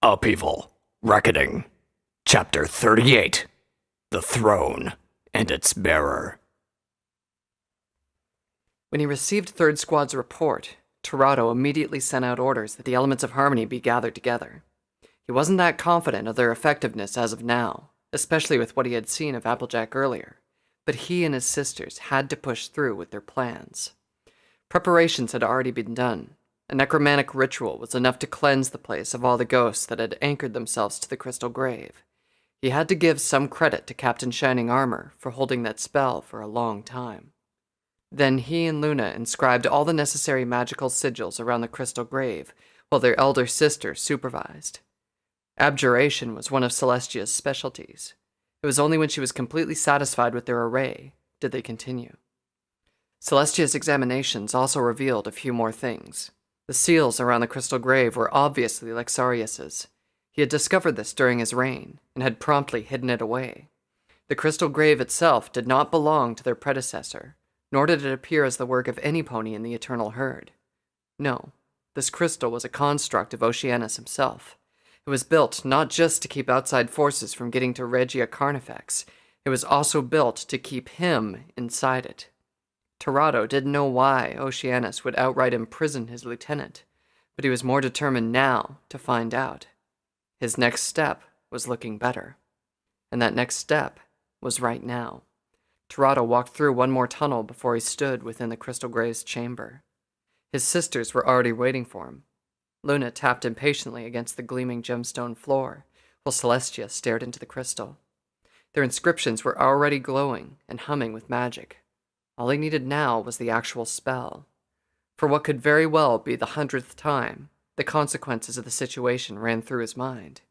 Upheaval, Reckoning, Chapter 38, The Throne and Its Bearer. When he received Third Squad's report, Tirado immediately sent out orders that the elements of harmony be gathered together. He wasn't that confident of their effectiveness as of now, especially with what he had seen of Applejack earlier, but he and his sisters had to push through with their plans. Preparations had already been done. A necromantic ritual was enough to cleanse the place of all the ghosts that had anchored themselves to the crystal grave. He had to give some credit to Captain Shining Armor for holding that spell for a long time. Then he and Luna inscribed all the necessary magical sigils around the crystal grave, while their elder sister supervised. Abjuration was one of Celestia's specialties. It was only when she was completely satisfied with their array did they continue. Celestia's examinations also revealed a few more things. The seals around the crystal grave were obviously Lexarius's. He had discovered this during his reign, and had promptly hidden it away. The crystal grave itself did not belong to their predecessor, nor did it appear as the work of any pony in the Eternal Herd. No, this crystal was a construct of Oceanus himself. It was built not just to keep outside forces from getting to Regia Carnifex, it was also built to keep him inside it. Tirado didn't know why Oceanus would outright imprison his lieutenant, but he was more determined now to find out. His next step was looking better, and that next step was right now. Tirado walked through one more tunnel before he stood within the crystal grave's chamber. His sisters were already waiting for him. Luna tapped impatiently against the gleaming gemstone floor, while Celestia stared into the crystal. Their inscriptions were already glowing and humming with magic. All he needed now was the actual spell. For what could very well be the 100th time, the consequences of the situation ran through his mind.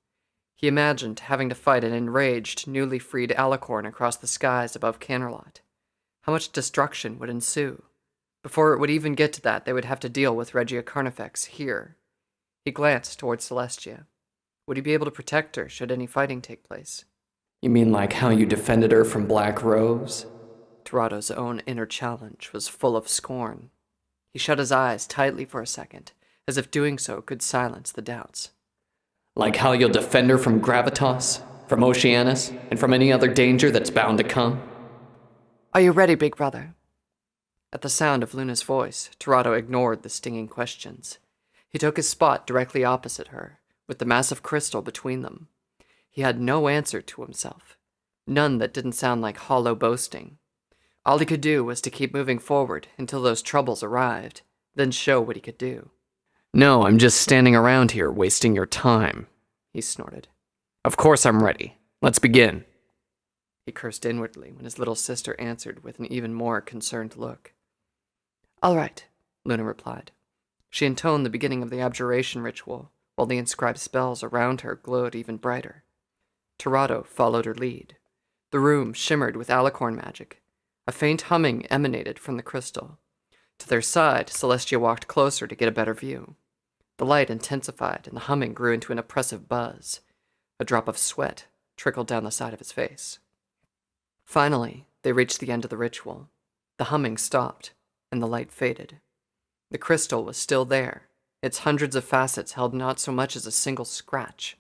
He imagined having to fight an enraged, newly freed alicorn across the skies above Canterlot. How much destruction would ensue? Before it would even get to that, they would have to deal with Regia Carnifex here. He glanced towards Celestia. Would he be able to protect her should any fighting take place? You mean like how you defended her from Black Rose? Tirado's own inner challenge was full of scorn. He shut his eyes tightly for a second, as if doing so could silence the doubts. Like how you'll defend her from Gravitas, from Oceanus, and from any other danger that's bound to come? Are you ready, big brother? At the sound of Luna's voice, Tirado ignored the stinging questions. He took his spot directly opposite her, with the massive crystal between them. He had no answer to himself, none that didn't sound like hollow boasting. All he could do was to keep moving forward until those troubles arrived, then show what he could do. No, I'm just standing around here wasting your time, he snorted. Of course I'm ready. Let's begin. He cursed inwardly when his little sister answered with an even more concerned look. All right, Luna replied. She intoned the beginning of the abjuration ritual, while the inscribed spells around her glowed even brighter. Tirado followed her lead. The room shimmered with alicorn magic. A faint humming emanated from the crystal. To their side, Celestia walked closer to get a better view. The light intensified, and the humming grew into an oppressive buzz. A drop of sweat trickled down the side of his face. Finally, they reached the end of the ritual. The humming stopped, and the light faded. The crystal was still there. Its hundreds of facets held not so much as a single scratch.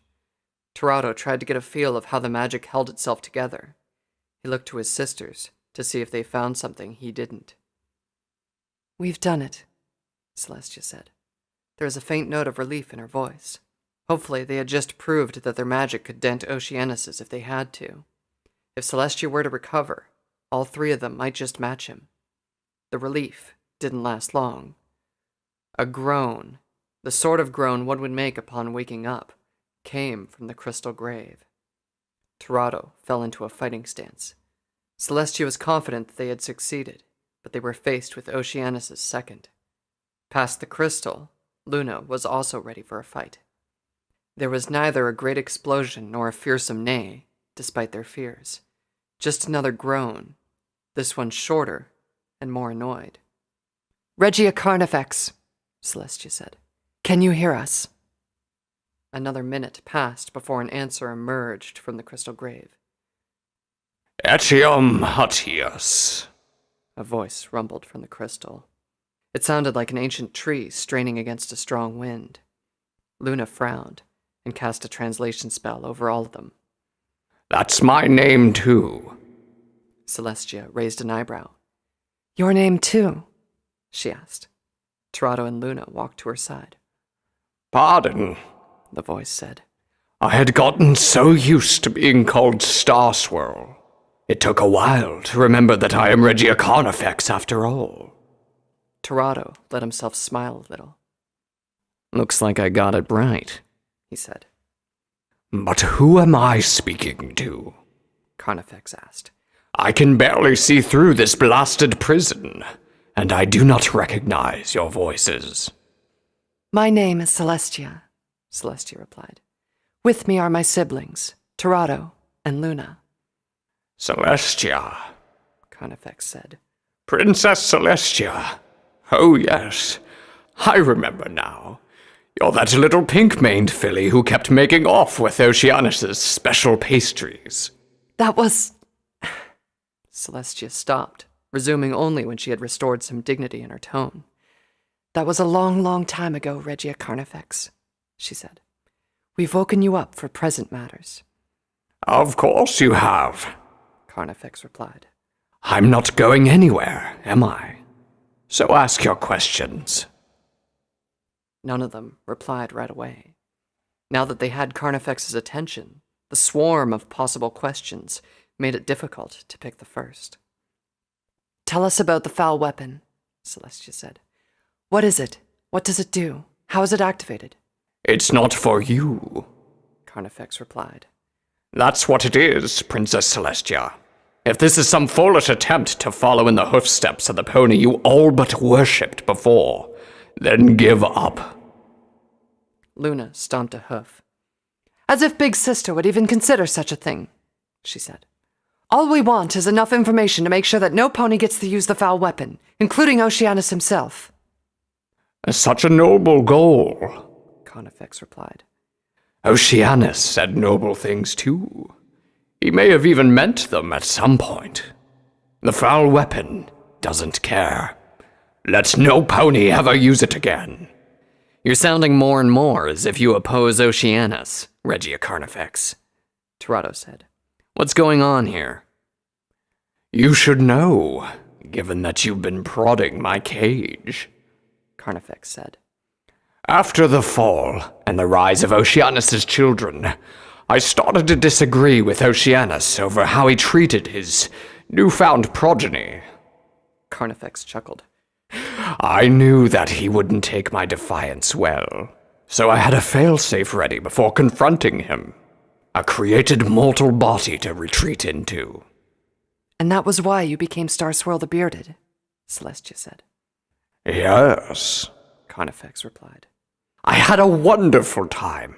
Tirado tried to get a feel of how the magic held itself together. He looked to his sisters to see if they found something he didn't. We've done it, Celestia said. There was a faint note of relief in her voice. Hopefully they had just proved that their magic could dent Oceanus's if they had to. If Celestia were to recover, all three of them might just match him. The relief didn't last long. A groan, the sort of groan one would make upon waking up, came from the crystal grave. Tirado fell into a fighting stance. Celestia was confident that they had succeeded, but they were faced with Oceanus's second. Past the crystal, Luna was also ready for a fight. There was neither a great explosion nor a fearsome neigh, despite their fears. Just another groan, this one shorter and more annoyed. Regia Carnifex, Celestia said. Can you hear us? Another minute passed before an answer emerged from the crystal grave. Etium Hatius, a voice rumbled from the crystal. It sounded like an ancient tree straining against a strong wind. Luna frowned, and cast a translation spell over all of them. That's my name too. Celestia raised an eyebrow. Your name too? She asked. Tirado and Luna walked to her side. Pardon, the voice said. I had gotten so used to being called Star Swirl. It took a while to remember that I am Regio Carnifex after all. Tirado let himself smile a little. Looks like I got it right, he said. But who am I speaking to? Carnifex asked. I can barely see through this blasted prison, and I do not recognize your voices. My name is Celestia, Celestia replied. With me are my siblings, Tirado and Luna. Celestia, Carnifex said. Princess Celestia. Oh yes, I remember now. You're that little pink-maned filly who kept making off with Oceanus's special pastries. That was... Celestia stopped, resuming only when she had restored some dignity in her tone. That was a long, long time ago, Regio Carnifex, she said. We've woken you up for present matters. Of course you have, Carnifex replied. I'm not going anywhere, am I? So ask your questions. None of them replied right away. Now that they had Carnifex's attention, the swarm of possible questions made it difficult to pick the first. Tell us about the foul weapon, Celestia said. What is it? What does it do? How is it activated? It's not for you, Carnifex replied. That's what it is, Princess Celestia. If this is some foolish attempt to follow in the hoofsteps of the pony you all but worshipped before, then give up. Luna stomped a hoof. As if Big Sister would even consider such a thing, she said. All we want is enough information to make sure that no pony gets to use the foul weapon, including Oceanus himself. Such a noble goal, Carnifex replied. Oceanus said noble things too. He may have even meant them at some point. The foul weapon doesn't care. Let no pony ever use it again. You're sounding more and more as if you oppose Oceanus, Regio Carnifex, Tirado said. What's going on here? You should know, given that you've been prodding my cage, Carnifex said. After the fall and the rise of Oceanus's children, I started to disagree with Oceanus over how he treated his newfound progeny. Carnifex chuckled. I knew that he wouldn't take my defiance well, so I had a failsafe ready before confronting him. A created mortal body to retreat into. And that was why you became Star Swirl the Bearded, Celestia said. Yes, Carnifex replied. I had a wonderful time.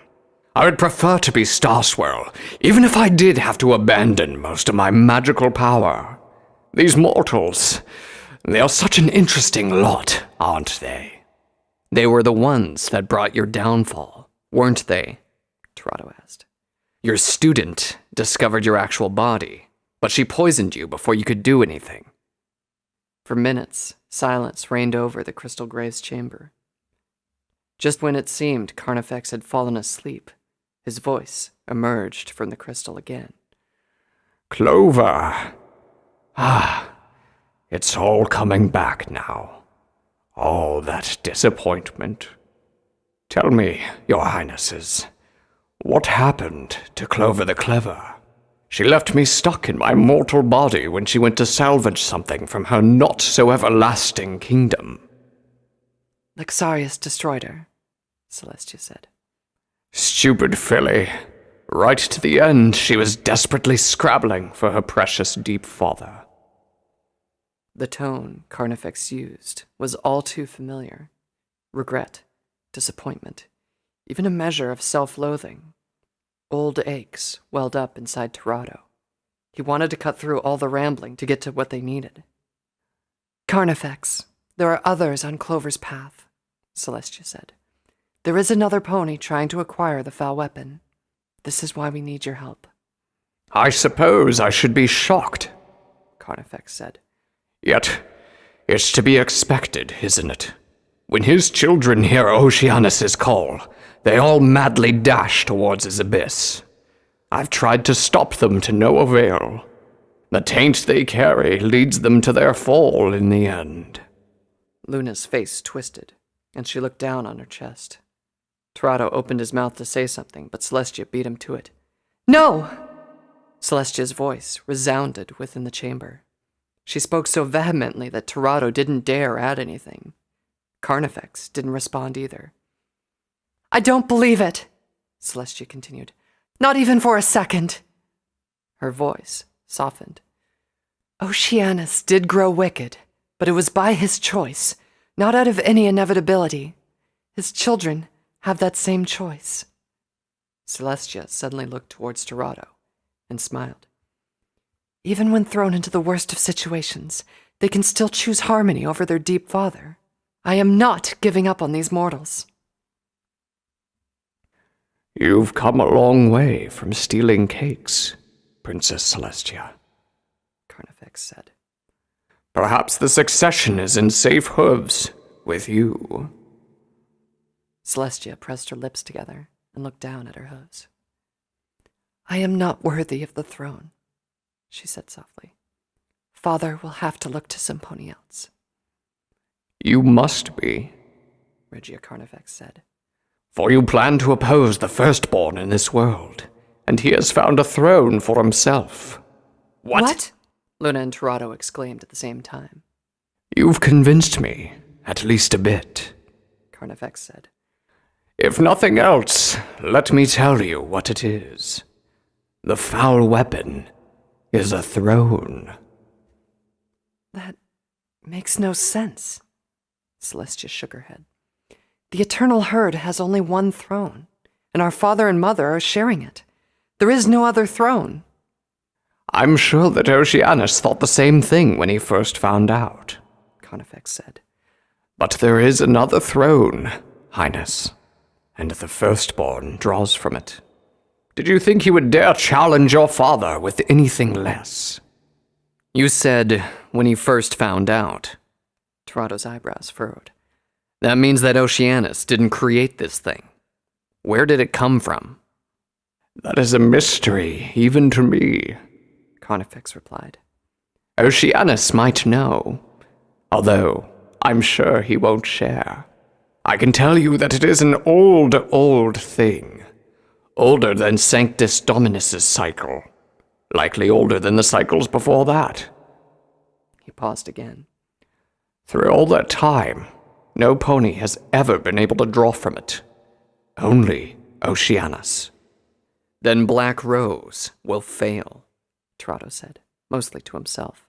I would prefer to be Star Swirl, even if I did have to abandon most of my magical power. These mortals, they are such an interesting lot, aren't they? They were the ones that brought your downfall, weren't they? Tirado asked. Your student discovered your actual body, but she poisoned you before you could do anything. For minutes, silence reigned over the Crystal Gray's chamber. Just when it seemed Carnifex had fallen asleep, his voice emerged from the crystal again. Clover. It's all coming back now. All that disappointment. Tell me, your highnesses, what happened to Clover the Clever? She left me stuck in my mortal body when she went to salvage something from her not-so-everlasting kingdom. Lexarius destroyed her, Celestia said. Stupid filly. Right to the end, she was desperately scrabbling for her precious deep father. The tone Carnifex used was all too familiar. Regret, disappointment, even a measure of self-loathing. Old aches welled up inside Tirado. He wanted to cut through all the rambling to get to what they needed. Carnifex, there are others on Clover's path, Celestia said. There is another pony trying to acquire the foul weapon. This is why we need your help. I suppose I should be shocked, Carnifex said. Yet, it's to be expected, isn't it? When his children hear Oceanus's call, they all madly dash towards his abyss. I've tried to stop them to no avail. The taint they carry leads them to their fall in the end. Luna's face twisted, and she looked down on her chest. Tirado opened his mouth to say something, but Celestia beat him to it. "No!" Celestia's voice resounded within the chamber. She spoke so vehemently that Tirado didn't dare add anything. Carnifex didn't respond either. "I don't believe it," Celestia continued. "Not even for a second." Her voice softened. "Oceanus did grow wicked, but it was by his choice, not out of any inevitability. His children have that same choice." Celestia suddenly looked towards Tirado and smiled. "Even when thrown into the worst of situations, they can still choose harmony over their deep father. I am not giving up on these mortals." You've come a long way from stealing cakes, Princess Celestia, Carnifex said. Perhaps the succession is in safe hooves with you. Celestia pressed her lips together and looked down at her hooves. "I am not worthy of the throne," she said softly. "Father will have to look to somebody else." You must be, Regio Carnifex said. For you plan to oppose the firstborn in this world, and he has found a throne for himself. What? Luna and Tirado exclaimed at the same time. You've convinced me, at least a bit, Carnifex said. If nothing else, let me tell you what it is. The foul weapon is a throne. That makes no sense. Celestia shook her head. The Eternal Herd has only one throne, and our father and mother are sharing it. There is no other throne. I'm sure that Oceanus thought the same thing when he first found out, Carnifex said. But there is another throne, Highness, and the firstborn draws from it. Did you think he would dare challenge your father with anything less? You said when he first found out. Tirado's eyebrows furrowed. That means that Oceanus didn't create this thing. Where did it come from? That is a mystery, even to me, Carnifex replied. Oceanus might know, although I'm sure he won't share. I can tell you that it is an old thing. Older than Sanctus Dominus's cycle. Likely older than the cycles before that. He paused again. Through all that time, no pony has ever been able to draw from it. Only Oceanus. Then Black Rose will fail, Tirado said, mostly to himself.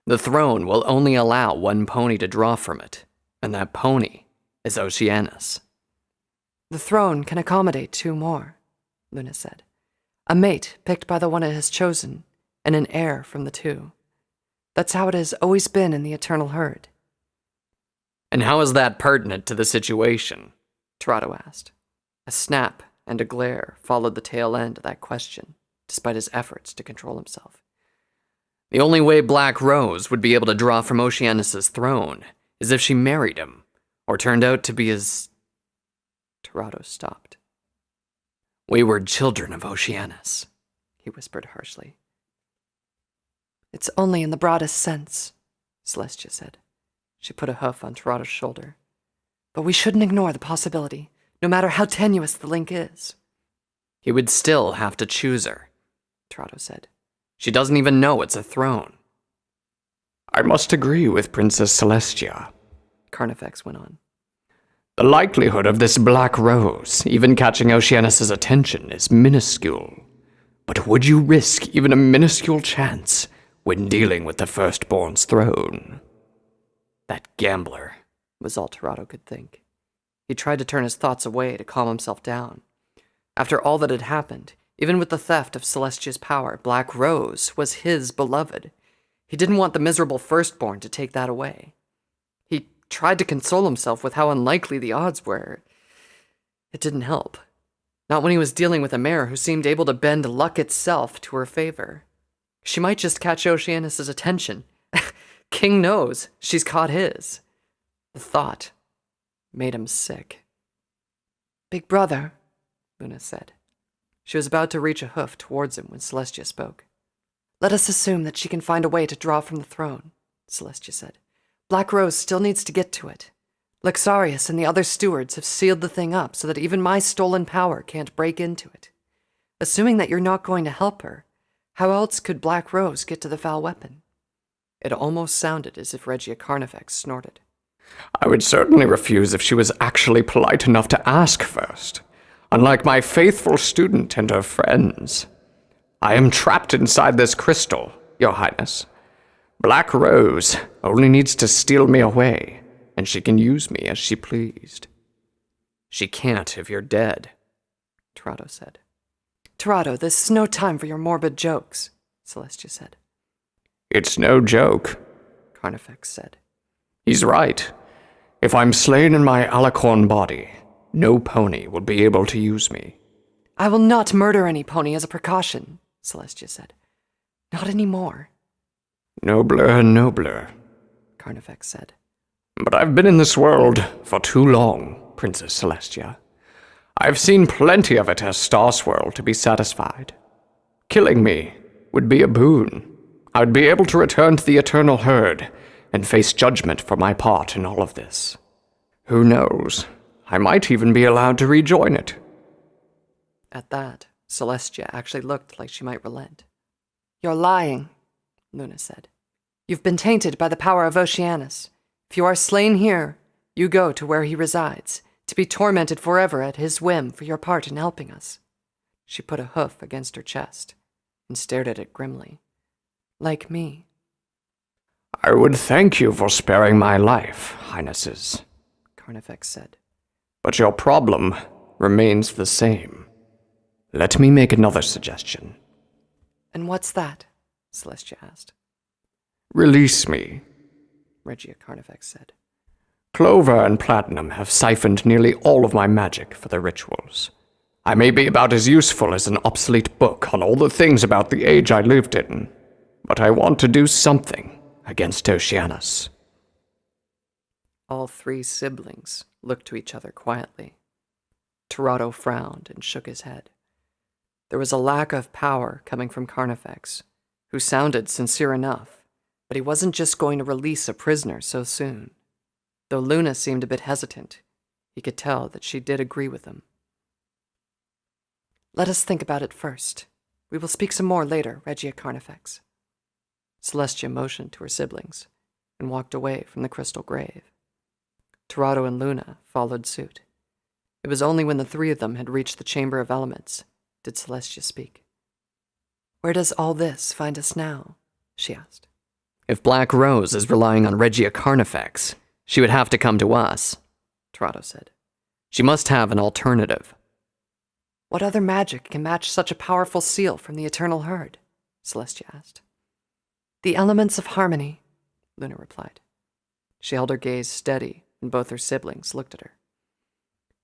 The throne will only allow one pony to draw from it, and that pony is Oceanus. The throne can accommodate two more, Luna said. A mate picked by the one it has chosen, and an heir from the two. That's how it has always been in the Eternal Herd. And how is that pertinent to the situation? Tirado asked. A snap and a glare followed the tail end of that question, despite his efforts to control himself. The only way Black Rose would be able to draw from Oceanus's throne is if she married him, or turned out to be his... Tirado stopped. We were children of Oceanus, he whispered harshly. It's only in the broadest sense, Celestia said. She put a hoof on Tirado's shoulder. But we shouldn't ignore the possibility, no matter how tenuous the link is. He would still have to choose her, Tirado said. She doesn't even know it's a throne. I must agree with Princess Celestia, Carnifex went on. The likelihood of this Black Rose even catching Oceanus's attention is minuscule. But would you risk even a minuscule chance when dealing with the firstborn's throne? That gambler, was all Tirado could think. He tried to turn his thoughts away to calm himself down. After all that had happened, even with the theft of Celestia's power, Black Rose was his beloved. He didn't want the miserable firstborn to take that away. He tried to console himself with how unlikely the odds were. It didn't help. Not when he was dealing with a mare who seemed able to bend luck itself to her favor. She might just catch Oceanus's attention. King knows she's caught his. The thought made him sick. Big brother, Luna said. She was about to reach a hoof towards him when Celestia spoke. Let us assume that she can find a way to draw from the throne, Celestia said. Black Rose still needs to get to it. Lexarius and the other stewards have sealed the thing up so that even my stolen power can't break into it. Assuming that you're not going to help her, how else could Black Rose get to the foul weapon? It almost sounded as if Regia Carnifex snorted. I would certainly refuse if she was actually polite enough to ask first, unlike my faithful student and her friends. I am trapped inside this crystal, Your Highness. Black Rose only needs to steal me away, and she can use me as she pleased. She can't if you're dead, Tirado said. Tirado, this is no time for your morbid jokes, Celestia said. It's no joke, Carnifex said. He's right. If I'm slain in my alicorn body, no pony will be able to use me. I will not murder any pony as a precaution, Celestia said. Not anymore. Nobler and nobler, Carnifex said. But I've been in this world for too long, Princess Celestia. I've seen plenty of it as Starswirl to be satisfied. Killing me would be a boon. I would be able to return to the Eternal Herd and face judgment for my part in all of this. Who knows? I might even be allowed to rejoin it. At that, Celestia actually looked like she might relent. You're lying, Luna said. You've been tainted by the power of Oceanus. If you are slain here, you go to where he resides, to be tormented forever at his whim for your part in helping us. She put a hoof against her chest and stared at it grimly. Like me. I would thank you for sparing my life, Highnesses, Carnifex said. But your problem remains the same. Let me make another suggestion. And what's that? Celestia asked. Release me, Regia Carnifex said. Clover and Platinum have siphoned nearly all of my magic for their rituals. I may be about as useful as an obsolete book on all the things about the age I lived in, but I want to do something against Oceanus. All three siblings looked to each other quietly. Tirado frowned and shook his head. There was a lack of power coming from Carnifex, who sounded sincere enough, but he wasn't just going to release a prisoner so soon. Though Luna seemed a bit hesitant, he could tell that she did agree with him. Let us think about it first. We will speak some more later, Regia Carnifex. Celestia motioned to her siblings and walked away from the crystal grave. Tirado and Luna followed suit. It was only when the three of them had reached the Chamber of Elements did Celestia speak. Where does all this find us now? She asked. If Black Rose is relying on Regia Carnifex, she would have to come to us, Tirado said. She must have an alternative. What other magic can match such a powerful seal from the Eternal Herd? Celestia asked. The elements of harmony, Luna replied. She held her gaze steady, and both her siblings looked at her.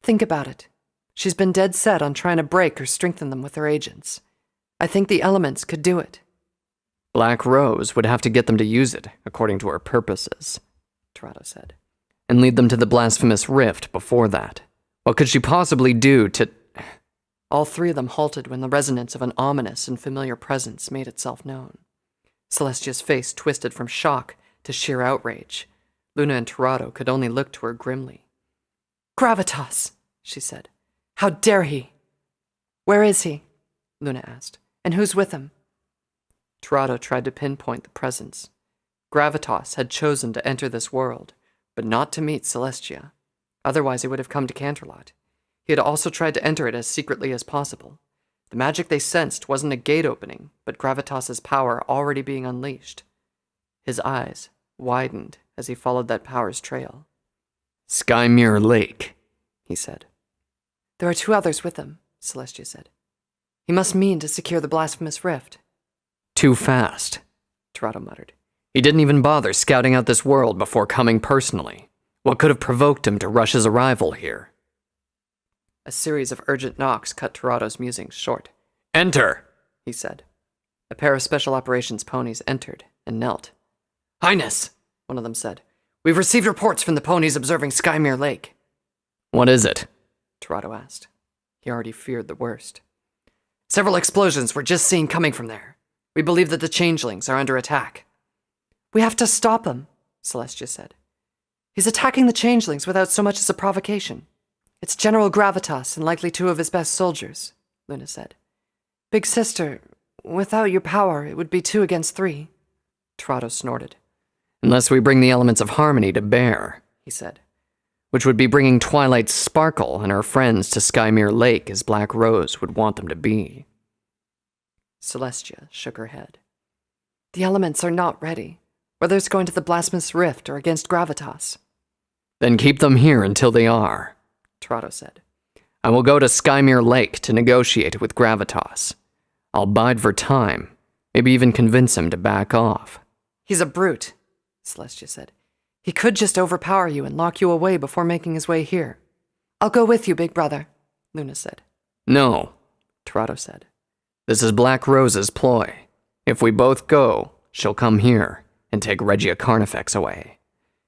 Think about it. She's been dead set on trying to break or strengthen them with her agents. I think the elements could do it. Black Rose would have to get them to use it, according to her purposes, Tirado said. And lead them to the blasphemous rift before that. What could she possibly do to... All three of them halted when the resonance of an ominous and familiar presence made itself known. Celestia's face twisted from shock to sheer outrage. Luna and Tirado could only look to her grimly. Gravitas, she said. How dare he? Where is he? Luna asked. And who's with him? Tirado tried to pinpoint the presence. Gravitas had chosen to enter this world, but not to meet Celestia. Otherwise he would have come to Canterlot. He had also tried to enter it as secretly as possible. The magic they sensed wasn't a gate opening, but Gravitas's power already being unleashed. His eyes widened as he followed that power's trail. Skymere Lake, he said. There are two others with him, Celestia said. He must mean to secure the blasphemous rift. Too fast, Tirado muttered. He didn't even bother scouting out this world before coming personally. What could have provoked him to rush his arrival here? A series of urgent knocks cut Tirado's musings short. Enter, he said. A pair of special operations ponies entered and knelt. Highness, one of them said. We've received reports from the ponies observing Skymere Lake. What is it? Tirado asked. He already feared the worst. Several explosions were just seen coming from there. We believe that the changelings are under attack. We have to stop him, Celestia said. He's attacking the changelings without so much as a provocation. It's General Gravitas and likely 2 of his best soldiers, Luna said. Big sister, without your power, it would be 2 against 3. Tirado snorted. Unless we bring the elements of harmony to bear, He said. which would be bringing Twilight Sparkle and her friends to Skymere Lake as Black Rose would want them to be. Celestia shook her head. The elements are not ready, whether it's going to the Blasphemous Rift or against Gravitas. Then keep them here until they are, Tirado said. I will go to Skymere Lake to negotiate with Gravitas. I'll bide for time, maybe even convince him to back off. He's a brute, Celestia said. He could just overpower you and lock you away before making his way here. I'll go with you, big brother, Luna said. No, Tirado said. this is Black Rose's ploy. If we both go, she'll come here and take Regia Carnifex away.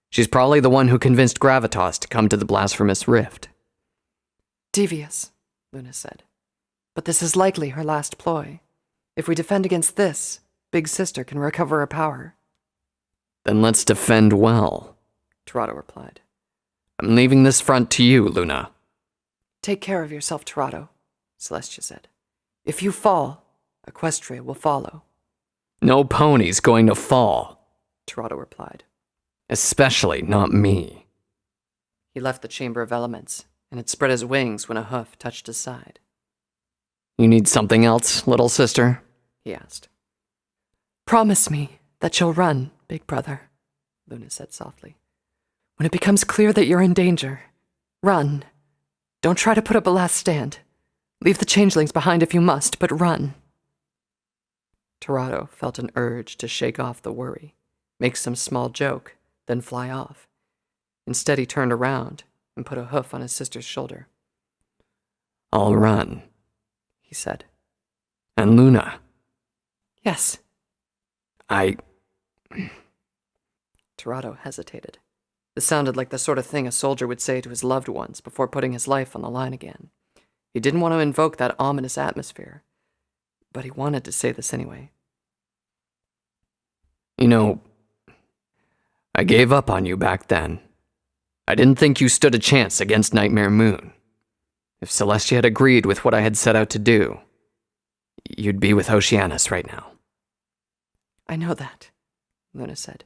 She's probably the one who convinced Gravitas to come to the Blasphemous Rift. Devious, Luna said. But this is likely her last ploy. If we defend against this, Big Sister can recover her power. Then let's defend well, Tirado replied. I'm leaving this front to you, Luna. Take care of yourself, Tirado, Celestia said. If you fall, Equestria will follow. No pony's going to fall, Tirado replied. especially not me. He left the Chamber of Elements, and had spread his wings when a hoof touched his side. You need something else, little sister? He asked. Promise me that you'll run, big brother, Luna said softly. When it becomes clear that you're in danger, run. Don't try to put up a last stand. Leave the changelings behind if you must, but run. Tirado felt an urge to shake off the worry, make some small joke, then fly off. Instead, he turned around and put a hoof on his sister's shoulder. I'll run, He said. And Luna, Yes. Tirado hesitated. This sounded like the sort of thing a soldier would say to his loved ones before putting his life on the line again. He didn't want to invoke that ominous atmosphere, but he wanted to say this anyway. You know, I gave up on you back then. I didn't think you stood a chance against Nightmare Moon. If Celestia had agreed with what I had set out to do, you'd be with Oceanus right now. I know that, Luna said.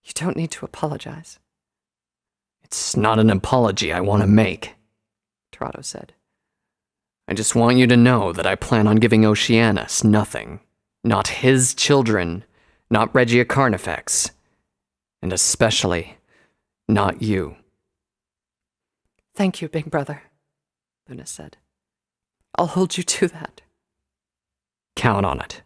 You don't need to apologize, It's not an apology I want to make. Tirado said. I just want you to know that I plan on giving Oceanus nothing. Not his children, not Regia Carnifex, and especially not you. Thank you, big brother, Luna said. I'll hold you to that. Count on it.